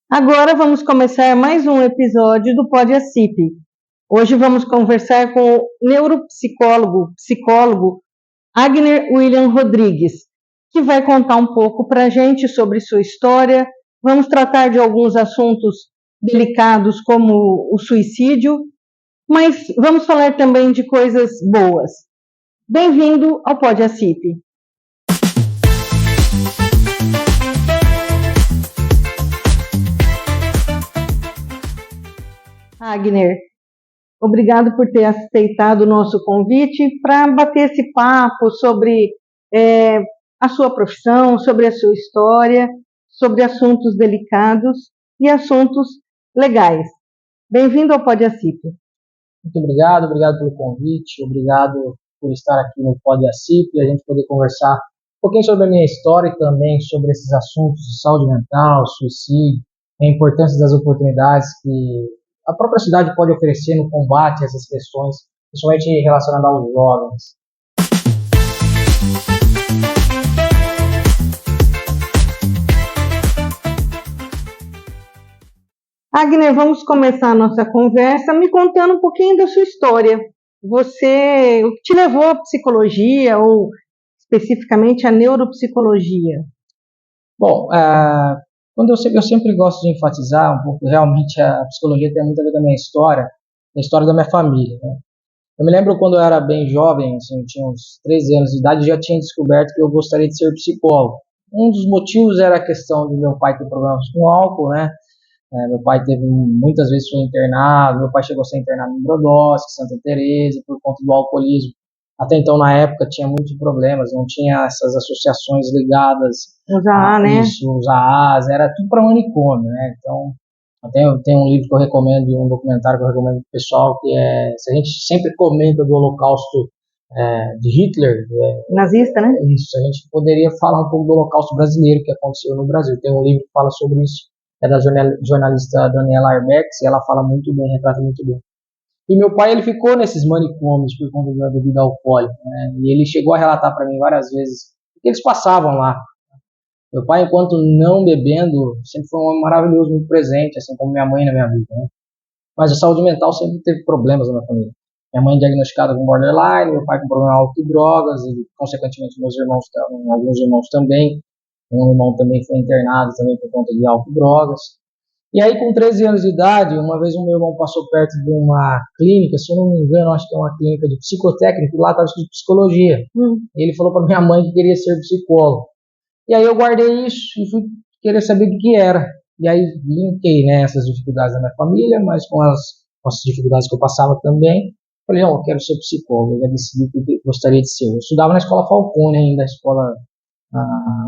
Agora vamos começar mais um episódio do Pode Assip. Hoje vamos conversar com o psicólogo Agner William Rodrigues, que vai contar um pouco para a gente sobre sua história. Vamos tratar de alguns assuntos delicados como o suicídio, mas vamos falar também de coisas boas. Bem-vindo ao Pode Assip. Agner, obrigado por ter aceitado o nosso convite para bater esse papo sobre a sua profissão, sobre a sua história, sobre assuntos delicados e assuntos legais. Bem-vindo ao Pode Assip. Muito obrigado pelo convite, obrigado por estar aqui no Pode Assip e a gente poder conversar um pouquinho sobre a minha história e também sobre esses assuntos de saúde mental, suicídio, a importância das oportunidades que a própria cidade pode oferecer no combate a essas questões, principalmente relacionadas aos jovens. Agner, vamos começar a nossa conversa me contando um pouquinho da sua história. O que te levou à psicologia ou especificamente à neuropsicologia? Bom, eu sempre gosto de enfatizar um pouco, realmente a psicologia tem muito a ver com a minha história, a história da minha família, né? Eu me lembro quando eu era bem jovem, assim, eu tinha uns 13 anos de idade, já tinha descoberto que eu gostaria de ser psicólogo. Um dos motivos era a questão de meu pai ter problemas com álcool, né? Meu pai muitas vezes foi internado, meu pai chegou a ser internado em Brodowski, Santa Teresa, por conta do alcoolismo. Até então, na época, tinha muitos problemas, não tinha essas associações ligadas a isso, os AAs, era tudo para manicômio, né? Então, tem um livro que eu recomendo, um documentário que eu recomendo pro pessoal, que se a gente sempre comenta do Holocausto de Hitler, nazista, né? Isso, a gente poderia falar um pouco do Holocausto brasileiro que aconteceu no Brasil. Tem um livro que fala sobre isso, é da jornalista Daniela Arbex, e ela fala muito bem, retrata muito bem. E meu pai, ele ficou nesses manicômios por conta da bebida alcoólica, né? E ele chegou a relatar para mim várias vezes que eles passavam lá. Meu pai, enquanto não bebendo, sempre foi um homem maravilhoso, muito presente, assim como minha mãe na minha vida, né? Mas a saúde mental sempre teve problemas na minha família. Minha mãe diagnosticada com borderline, meu pai com problema alto de drogas, e consequentemente alguns irmãos também. Um irmão também foi internado também por conta de álcool e drogas. E aí, com 13 anos de idade, uma vez o meu irmão passou perto de uma clínica, se eu não me engano, acho que é uma clínica de psicotécnico, lá estava escrito psicologia. E ele falou para minha mãe que queria ser psicólogo. E aí eu guardei isso e fui querer saber o que era. E aí linkei, né, essas dificuldades da minha família, mas com as dificuldades que eu passava também. Falei, não, eu quero ser psicólogo. Eu já decidi que gostaria de ser. Eu estudava na escola Falcone ainda, a escola,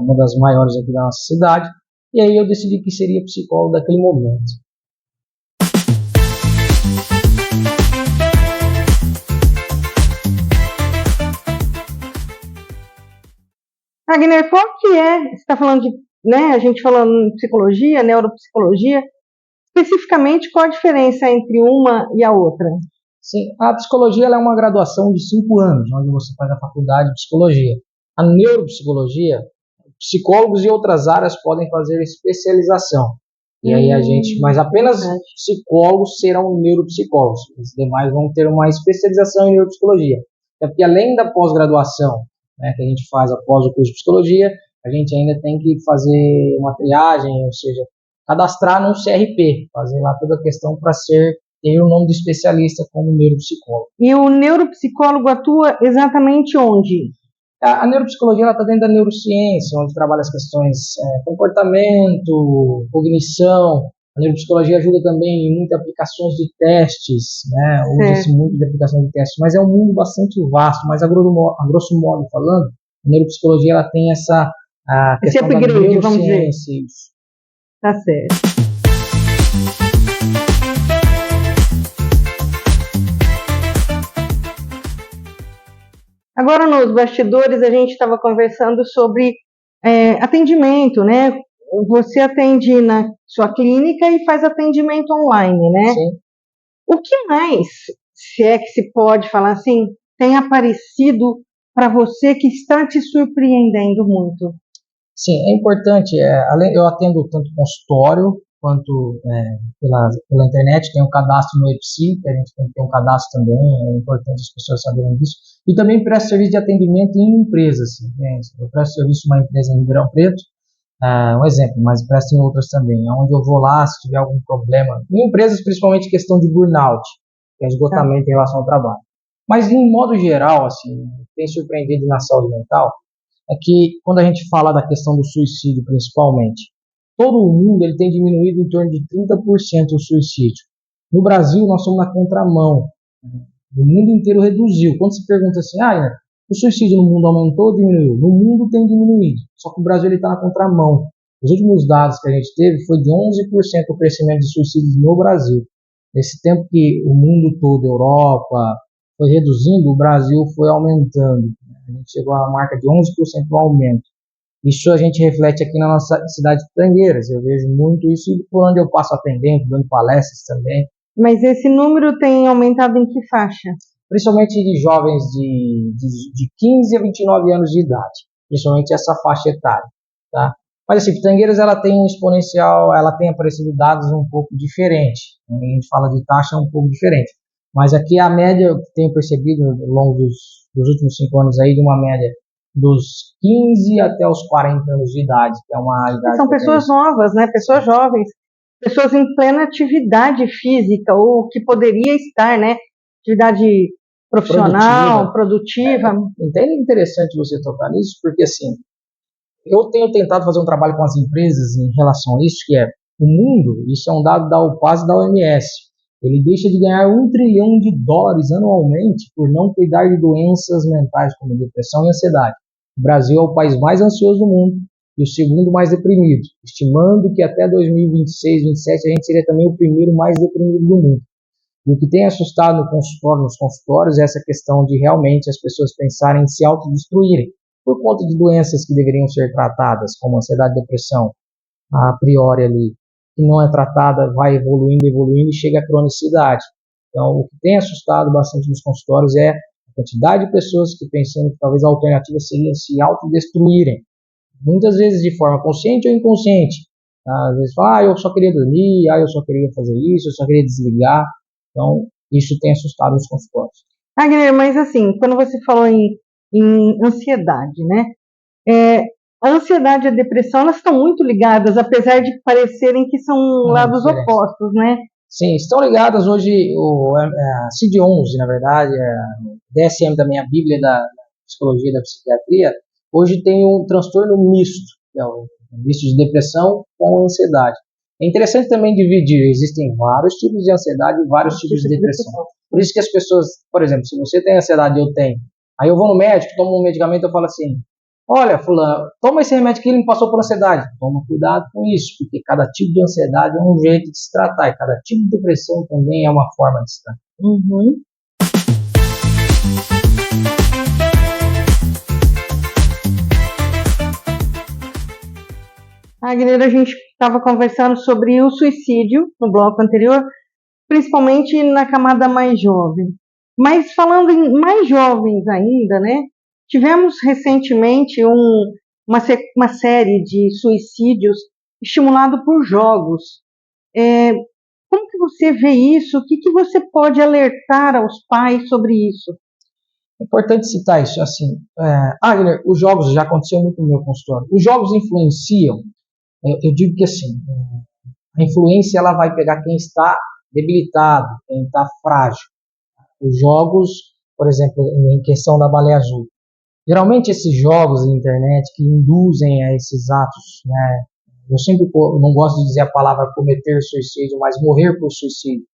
uma das maiores aqui da nossa cidade. E aí eu decidi que seria psicólogo daquele momento. Agner, qual que você está falando de, né, a gente falando em psicologia, neuropsicologia, especificamente qual a diferença entre uma e a outra? Sim, a psicologia ela é uma graduação de 5 anos, onde você faz a faculdade de psicologia. A neuropsicologia, psicólogos e outras áreas podem fazer especialização. E aí mas apenas psicólogos serão neuropsicólogos. Os demais vão ter uma especialização em neuropsicologia. É porque além da pós-graduação, né, que a gente faz após o curso de psicologia, a gente ainda tem que fazer uma triagem, ou seja, cadastrar num CRP, fazer lá toda a questão para ter o nome de especialista como neuropsicólogo. E o neuropsicólogo atua exatamente onde? A neuropsicologia está dentro da neurociência, onde trabalha as questões comportamento, cognição. A neuropsicologia ajuda também em muitas aplicações de testes, né? Usa-se muito de aplicação de testes, mas é um mundo bastante vasto. Mas a grosso modo falando, a neuropsicologia ela tem essa esse upgrade, vamos dizer. Tá certo. Agora, nos bastidores, a gente estava conversando sobre atendimento, né? Você atende na sua clínica e faz atendimento online, né? Sim. O que mais, se é que se pode falar assim, tem aparecido para você que está te surpreendendo muito? Sim, é importante. Eu atendo tanto consultório quanto pela internet. Tem um cadastro no EPSI, que a gente tem que ter um cadastro também, é importante as pessoas saberem disso. E também presto serviço de atendimento em empresas. Assim, né? Eu presto serviço em uma empresa em Ribeirão Preto, um exemplo, mas presto em outras também, onde eu vou lá se tiver algum problema. Em empresas, principalmente questão de burnout, que é esgotamento em relação ao trabalho. Mas, de um modo geral, assim, tem surpreendido na saúde mental, é que quando a gente fala da questão do suicídio, principalmente, todo o mundo ele tem diminuído em torno de 30% o suicídio. No Brasil, nós somos na contramão. O mundo inteiro reduziu. Quando se pergunta assim, o suicídio no mundo aumentou ou diminuiu? No mundo tem diminuído, só que o Brasil está na contramão. Os últimos dados que a gente teve foi de 11% o crescimento de suicídios no Brasil. Nesse tempo que o mundo todo, Europa, foi reduzindo, o Brasil foi aumentando. A gente chegou à marca de 11% do aumento. Isso a gente reflete aqui na nossa cidade de Trangueiras. Eu vejo muito isso e por onde eu passo atendendo, dando palestras também. Mas esse número tem aumentado em que faixa? Principalmente de jovens de 15 a 29 anos de idade. Principalmente essa faixa etária. Tá? Mas assim, Trangueiras ela tem um exponencial, ela tem aparecido dados um pouco diferentes. A gente fala de taxa um pouco diferente. Mas aqui a média, eu tenho percebido ao longo dos últimos 5 anos aí, de uma média dos 15 até os 40 anos de idade, que é uma idade... São pessoas novas, né? Pessoas jovens, pessoas em plena atividade física, ou que poderia estar, né? Atividade profissional, produtiva. É interessante você tocar nisso, porque assim, eu tenho tentado fazer um trabalho com as empresas em relação a isso, que é o mundo, isso é um dado da UPAS e da OMS, ele deixa de ganhar $1 trilhão anualmente por não cuidar de doenças mentais como depressão e ansiedade. O Brasil é o país mais ansioso do mundo e o segundo mais deprimido, estimando que até 2026, 2027 a gente seria também o primeiro mais deprimido do mundo. E o que tem assustado nos consultórios é essa questão de realmente as pessoas pensarem em se autodestruírem por conta de doenças que deveriam ser tratadas, como ansiedade e depressão, a priori ali, que não é tratada, vai evoluindo e chega à cronicidade. Então, o que tem assustado bastante nos consultórios é a quantidade de pessoas que pensando que talvez a alternativa seria se autodestruírem, muitas vezes de forma consciente ou inconsciente. Às vezes fala, eu só queria dormir, eu só queria fazer isso, eu só queria desligar. Então, isso tem assustado os consultórios. Guilherme, mas assim, quando você falou em ansiedade, né? A ansiedade e a depressão, elas estão muito ligadas, apesar de parecerem que são lados opostos, né? Sim, estão ligadas hoje, a CID-11, na verdade, a DSM da minha Bíblia da Psicologia e da Psiquiatria, hoje tem um transtorno misto, que é o misto de depressão com ansiedade. É interessante também dividir, existem vários tipos de ansiedade e vários tipos de depressão. Por isso que as pessoas, por exemplo, se você tem ansiedade e eu tenho, aí eu vou no médico, tomo um medicamento, eu falo assim, olha, fulano, toma esse remédio que ele me passou por ansiedade. Toma cuidado com isso, porque cada tipo de ansiedade é um jeito de se tratar, e cada tipo de depressão também é uma forma de se tratar. Uhum. Guilherme, a gente estava conversando sobre o suicídio no bloco anterior, principalmente na camada mais jovem. Mas falando em mais jovens ainda, né? Tivemos recentemente uma série de suicídios estimulado por jogos. Como que você vê isso? O que você pode alertar aos pais sobre isso? É importante citar isso, assim, Guilherme, os jogos, já aconteceu muito no meu consultório, os jogos influenciam, eu digo que assim, a influência ela vai pegar quem está debilitado, quem está frágil. Os jogos, por exemplo, em questão da baleia azul, geralmente esses jogos na internet que induzem a esses atos, né, eu sempre não gosto de dizer a palavra cometer suicídio, mas morrer por suicídio.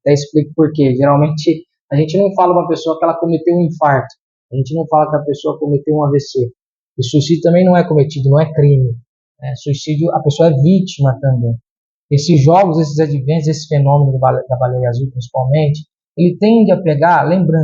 Até explico por quê. Geralmente a gente não fala uma pessoa que ela cometeu um infarto, a gente não fala que a pessoa cometeu um AVC. O suicídio também não é cometido, não é crime. Suicídio, a pessoa é vítima também. Esses jogos, esses adventos, esse fenômeno da baleia azul principalmente, ele tende a pegar, lembra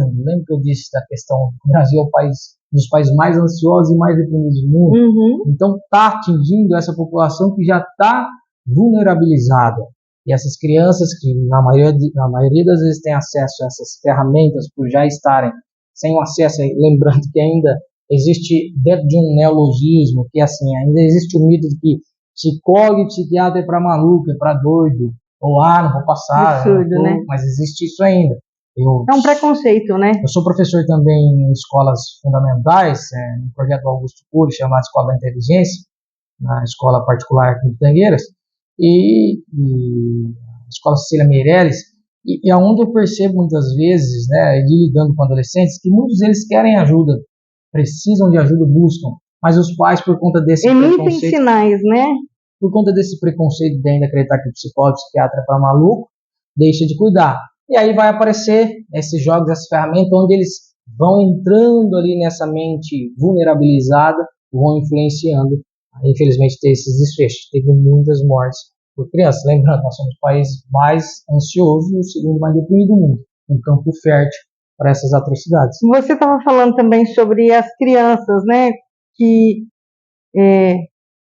que eu disse da questão do Brasil é o país dos países mais ansiosos e mais deprimidos do mundo. Uhum. Então está atingindo essa população que já está vulnerabilizada. E essas crianças que na maioria das vezes têm acesso a essas ferramentas por já estarem sem o acesso, lembrando que ainda existe dentro de um neologismo, que assim, ainda existe o mito de que psicólogo e psiquiatra é para maluco, é para doido, ou não vou passar, Absurdo, né? Mas existe isso ainda. É um preconceito, né? Eu sou professor também em escolas fundamentais, no projeto Augusto Cury, chamado Escola da Inteligência, na escola particular aqui de Tangueiras, e a escola Cecília Meirelles, e aonde eu percebo muitas vezes, né, lidando com adolescentes, que muitos deles querem ajuda, precisam de ajuda, buscam, mas os pais, por conta desse preconceito, sinais, né? Por conta desse preconceito de ainda acreditar que o psicólogo, psiquiatra é para maluco, deixa de cuidar. E aí vai aparecer esses jogos, essas ferramentas, onde eles vão entrando ali nessa mente vulnerabilizada, vão influenciando. Infelizmente, ter esses desfechos. Teve muitas mortes por crianças. Lembrando, nós somos o país mais ansioso e o segundo mais deprimido do mundo. Um campo fértil para essas atrocidades. Você estava falando também sobre as crianças, né, que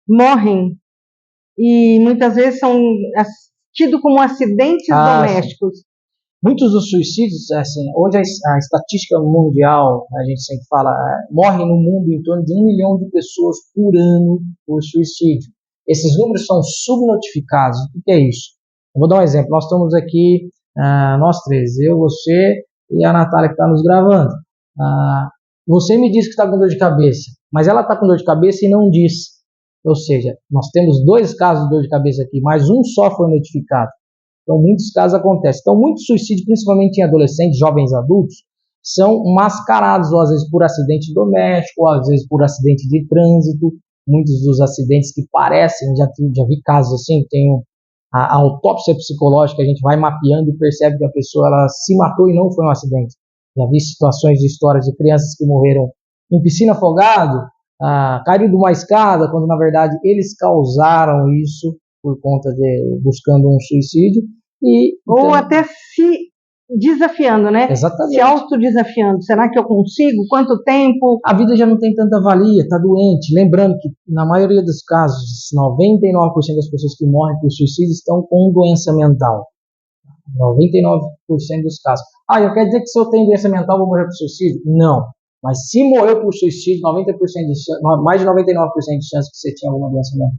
morrem e muitas vezes são tidos como acidentes domésticos. Sim. Muitos dos suicídios, assim, hoje a estatística mundial, a gente sempre fala, morre no mundo em torno de 1 milhão de pessoas por ano por suicídio. Esses números são subnotificados. O que é isso? Eu vou dar um exemplo. Nós estamos aqui, nós três, eu, você e a Natália que está nos gravando. Você me disse que está com dor de cabeça, mas ela está com dor de cabeça e não disse. Ou seja, nós temos 2 casos de dor de cabeça aqui, mas um só foi notificado. Então, muitos casos acontecem. Então, muitos suicídios, principalmente em adolescentes, jovens adultos, são mascarados, ou às vezes por acidente doméstico, ou às vezes por acidente de trânsito. Muitos dos acidentes que parecem, já vi casos assim, tem a autópsia psicológica, a gente vai mapeando e percebe que a pessoa ela se matou e não foi um acidente. Já vi situações de histórias de crianças que morreram em piscina afogado, caíram de uma escada, quando na verdade eles causaram isso por conta de buscando um suicídio. Ou até se desafiando, né? Exatamente. Se autodesafiando. Será que eu consigo? Quanto tempo? A vida já não tem tanta valia, está doente. Lembrando que, na maioria dos casos, 99% das pessoas que morrem por suicídio estão com doença mental. 99% dos casos. Eu quero dizer que se eu tenho doença mental, vou morrer por suicídio? Não. Mas se morreu por suicídio, 90% de chance, mais de 99% de chance que você tinha alguma doença mental.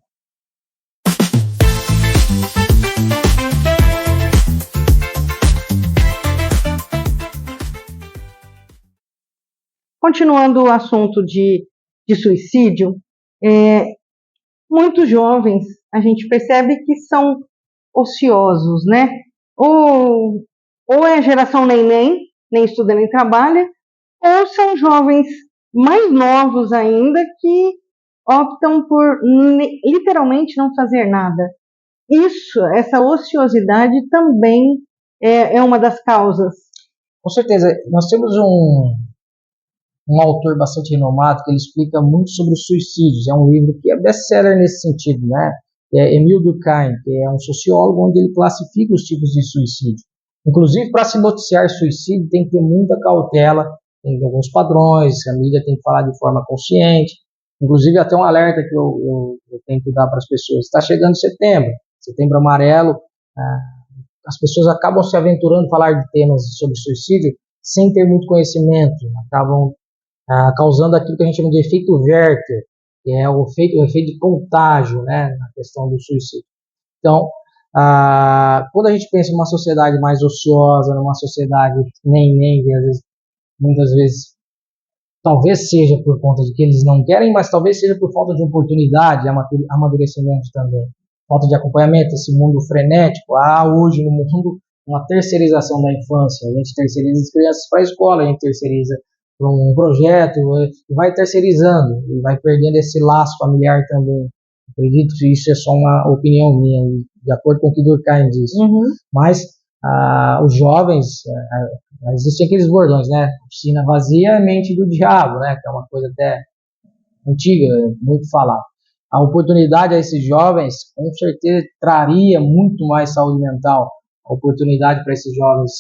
Continuando o assunto de suicídio, muitos jovens a gente percebe que são ociosos, né? Ou é a geração nem estuda nem trabalha, ou são jovens mais novos ainda que optam por literalmente não fazer nada. Essa ociosidade também é uma das causas. Com certeza, nós temos um autor bastante renomado que ele explica muito sobre os suicídios. É um livro que é best-seller nesse sentido, né? É Emile Durkheim, que é um sociólogo, onde ele classifica os tipos de suicídio. Inclusive, para se noticiar suicídio, tem que ter muita cautela, tem alguns padrões, a mídia tem que falar de forma consciente. Inclusive, até um alerta que eu tenho que dar para as pessoas. Está chegando setembro amarelo, as pessoas acabam se aventurando a falar de temas sobre suicídio sem ter muito conhecimento, acabam causando aquilo que a gente chama de efeito Werther, que é o efeito de contágio, né, na questão do suicídio. Então, quando a gente pensa em uma sociedade mais ociosa, numa sociedade nem, que às vezes, muitas vezes, talvez seja por conta de que eles não querem, mas talvez seja por falta de oportunidade, amadurecimento também, falta de acompanhamento, esse mundo frenético. Hoje no mundo, uma terceirização da infância, a gente terceiriza as crianças para a escola, a gente terceiriza para um projeto, e vai terceirizando, e vai perdendo esse laço familiar também. Acredito que isso é só uma opinião minha, de acordo com o que Durkheim diz. Mas os jovens, existem aqueles bordões, né? Piscina vazia, mente do diabo, né? Que é uma coisa até antiga, muito falada. A oportunidade a esses jovens, com certeza, traria muito mais saúde mental. A oportunidade para esses jovens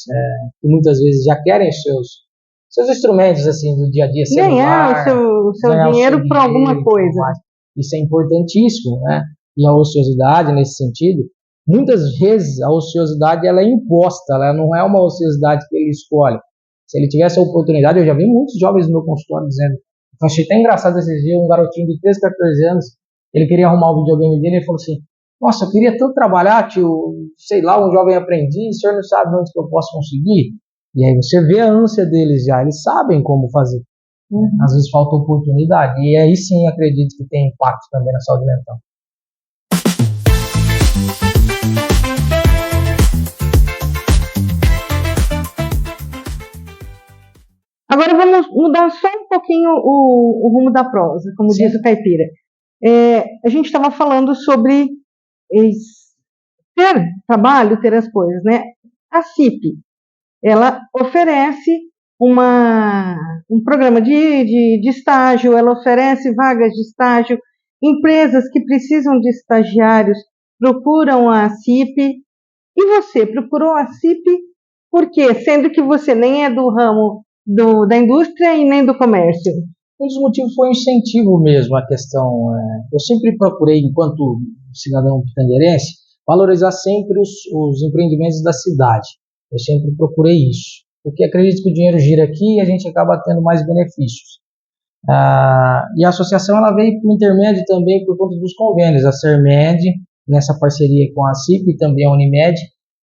que muitas vezes já querem seus instrumentos assim do dia a dia, ganhar o seu dinheiro por alguma coisa. Isso é importantíssimo, né? E a ociosidade nesse sentido, muitas vezes a ociosidade ela é imposta, ela não é uma ociosidade que ele escolhe. Se ele tivesse a oportunidade, eu já vi muitos jovens no meu consultório dizendo, achei até engraçado esses dias, um garotinho de 13, 14 anos, ele queria arrumar o videogame dele, ele falou assim, nossa, eu queria tanto trabalhar, tio, sei lá, um jovem aprendiz, o senhor não sabe onde que eu posso conseguir? E aí você vê a ânsia deles já, eles sabem como fazer. Às vezes falta oportunidade, e aí sim acredito que tem impacto também na saúde mental. Agora vamos mudar só um pouquinho o rumo da prosa, como Sim. diz o caipira. A gente estava falando sobre ter trabalho, ter as coisas, né? A CIP, ela oferece um programa de estágio, ela oferece vagas de estágio, empresas que precisam de estagiários procuram a CIP, e você procurou a CIP por quê? Sendo que você nem é do ramo da indústria e nem do comércio. Um dos motivos foi o incentivo mesmo, a questão. Eu sempre procurei, enquanto cidadão pitangueirense, valorizar sempre os empreendimentos da cidade. Eu sempre procurei isso, porque acredito que o dinheiro gira aqui e a gente acaba tendo mais benefícios. E a associação ela veio por intermédio também por conta dos convênios, a Sermed, nessa parceria com a CIP e também a Unimed,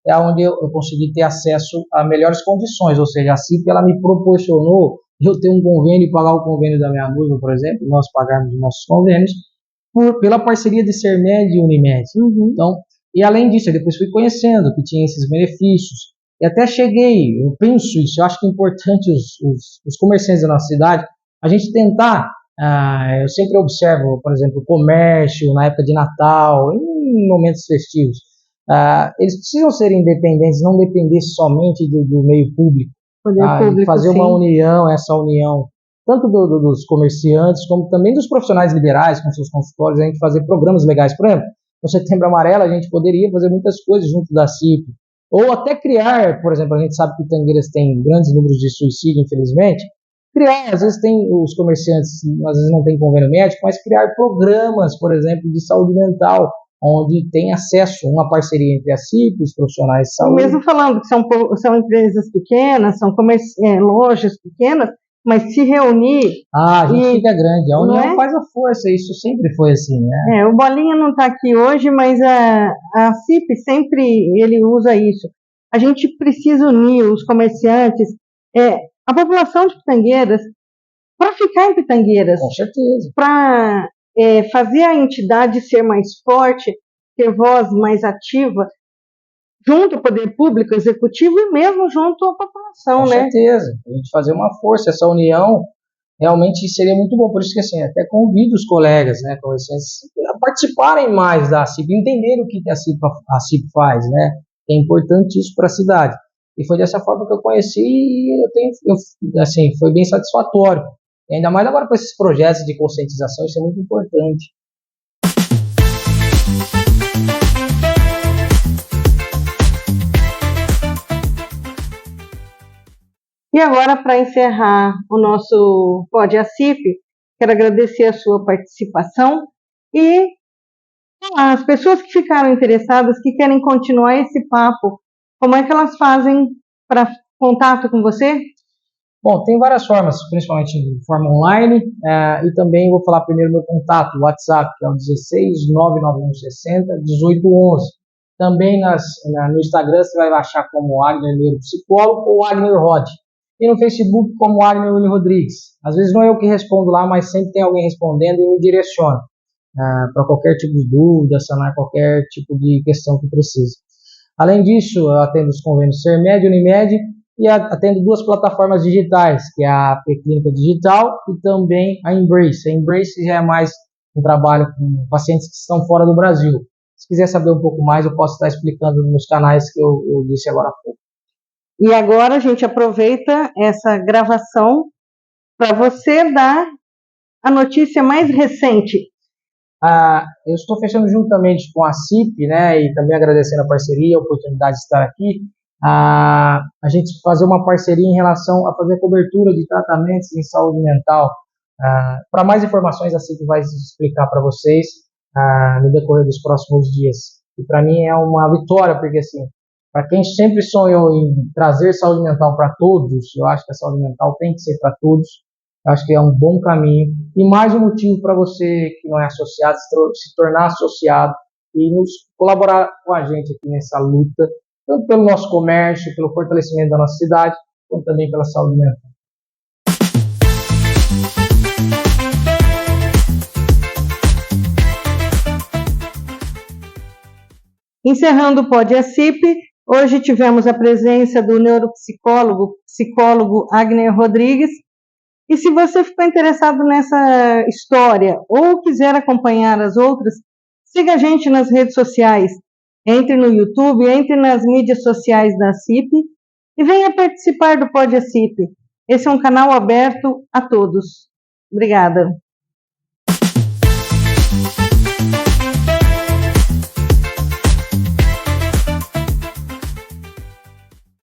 é onde eu consegui ter acesso a melhores condições, ou seja, a CIP ela me proporcionou eu ter um convênio e pagar o convênio da minha noiva, por exemplo, nós pagarmos os nossos convênios, pela parceria de Sermed e Unimed. Então, e além disso, eu depois fui conhecendo que tinha esses benefícios, e até cheguei, eu penso isso, eu acho que é importante os comerciantes da nossa cidade, a gente tentar, eu sempre observo, por exemplo, o comércio na época de Natal, em momentos festivos, eles precisam ser independentes, não depender somente do meio público, público, fazer uma união, essa união, tanto dos comerciantes, como também dos profissionais liberais, com seus consultórios, a gente fazer programas legais. Por exemplo, no Setembro Amarelo, a gente poderia fazer muitas coisas junto da CIP, ou até criar, por exemplo, a gente sabe que Pitangueiras tem grandes números de suicídio, infelizmente, criar, às vezes tem os comerciantes, às vezes não tem convênio médico, mas criar programas, por exemplo, de saúde mental, onde tem acesso, uma parceria entre a CIP e os profissionais de saúde. Mesmo falando que são empresas pequenas, são lojas pequenas, mas se reunir... a gente fica grande, a união faz a força, isso sempre foi assim, né? O Bolinha não está aqui hoje, mas a CIP sempre ele usa isso. A gente precisa unir os comerciantes, a população de Pitangueiras, para ficar em Pitangueiras. Com certeza. Para fazer a entidade ser mais forte, ter voz mais ativa, junto ao poder público, executivo e mesmo junto à população, né? Com certeza. A gente fazer uma força, essa união realmente seria muito bom. Por isso que assim, até convido os colegas, né, a participarem mais da CIP, entenderem o que a CIP faz, né? É importante isso para a cidade. E foi dessa forma que eu conheci e assim, foi bem satisfatório. E ainda mais agora com esses projetos de conscientização, isso é muito importante. E agora, para encerrar o nosso Pode a CIP, quero agradecer a sua participação e as pessoas que ficaram interessadas, que querem continuar esse papo, como é que elas fazem para contato com você? Bom, tem várias formas, principalmente de forma online, e também vou falar primeiro meu contato, o WhatsApp, que é o 16 99160 1811. Também no Instagram você vai achar como Agner Neuropsicólogo ou Agner Rod. E no Facebook como Agner Willi Rodrigues. Às vezes não é eu que respondo lá, mas sempre tem alguém respondendo e me direciona para qualquer tipo de dúvida, sanar qualquer tipo de questão que precise. Além disso, eu atendo os convênios Sermed e Unimed e atendo duas plataformas digitais, que é a AP Clínica Digital e também a Embrace. A Embrace já é mais um trabalho com pacientes que estão fora do Brasil. Se quiser saber um pouco mais, eu posso estar explicando nos canais que eu disse agora há pouco. E agora a gente aproveita essa gravação para você dar a notícia mais recente. Eu estou fechando juntamente com a CIP, né, e também agradecendo a parceria, a oportunidade de estar aqui, a gente fazer uma parceria em relação a fazer cobertura de tratamentos em saúde mental. Para mais informações, a CIP vai explicar para vocês no decorrer dos próximos dias. E para mim é uma vitória, porque assim, para quem sempre sonhou em trazer saúde mental para todos, eu acho que a saúde mental tem que ser para todos. Acho que é um bom caminho e mais um motivo para você que não é associado se tornar associado e nos colaborar com a gente aqui nessa luta, tanto pelo nosso comércio, pelo fortalecimento da nossa cidade, como também pela saúde mental. Encerrando o Pod ACIP, hoje tivemos a presença do psicólogo Agner Rodrigues. E se você ficou interessado nessa história ou quiser acompanhar as outras, siga a gente nas redes sociais. Entre no YouTube, entre nas mídias sociais da ACIP e venha participar do Pod ACIP. Esse é um canal aberto a todos. Obrigada.